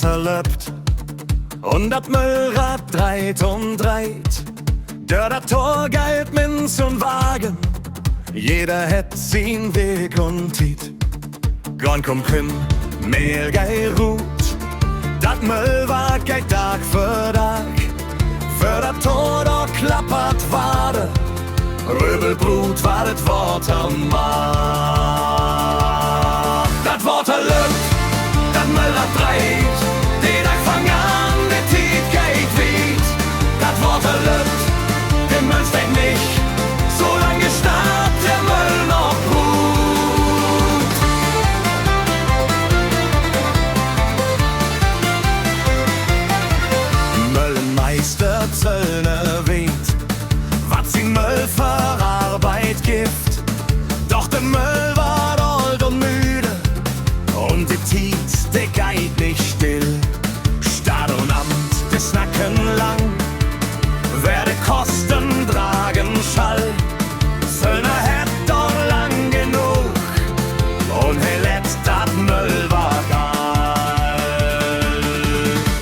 Water löppt und dat Müllrad dreit und dreit. Der dat Tor galt Minz und Wagen, jeder hätt sin Weg und Tiet. Gorn kommt hin, Mehl gei ruht, dat Müllwag geit Tag für Tag. Für dat Tor da klappert Wade, Röbelbrut war das Wort am Markt. Das Wort löppt, das Müllrad dreit, den Tag fang an, der Tiet geht weit. Das Wort löppt, der Müll steht nicht, solange starrt der Müll noch ruht. Müllenmeister Zöllner weht, wat sie Müll verarbeit Gift. Doch der Müll war alt und müde und die Tiet, der geht nicht still. Staat und Amt, des Nacken lang, werde Kosten tragen Schall. Zöllner hätt doch lang genug und he lädt dat Müll war geil.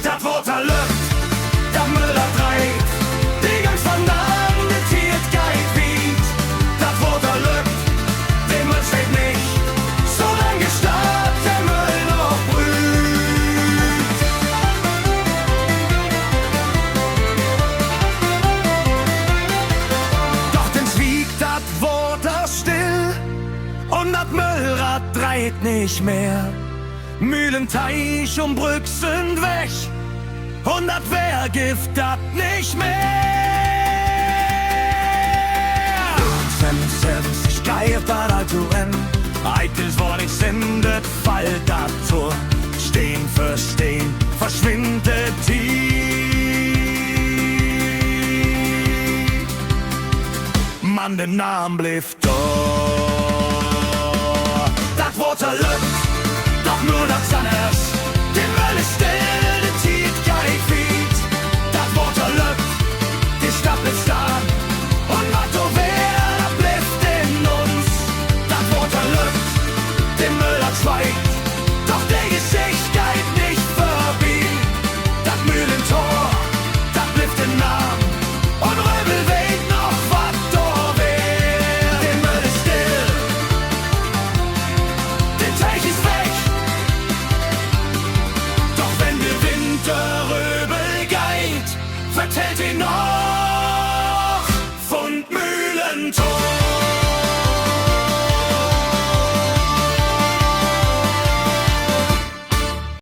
Dat Water löppt, dat Müllrad dreit, die ganz von dann der Tiet geht weit. Dat Water löppt, der Müll steht nicht, solange starrt der Müll noch brüht. Doch den wiegt dat Water still und dat Müllrad dreit nicht mehr. Mühlenteich und Brück sind weg und dat Wehrgift dat nicht mehr. Ich gehe para du en, eitels war ich sindet, fall dat Tor. Stehen für stehen, verschwindet die. Mann, den Namen blieb da. Dat Water löppt, doch nur das anders. Die Müll ist still, die Tiet geht weit. Dat Water löppt, die Stadt ist da. Und wat du wär, da bleibt in uns. Dat Water löppt, den Müll hat schweigt. Doch der Gesicht geht nicht vorbei. Dat Mühlentor, dat bleibt in Namen. Und Röbel weht noch, wat du wär. Der Müll ist still, der Teich ist weg. Doch wenn der Winter Röbel geht, vertellt ihn noch von Mühlentor.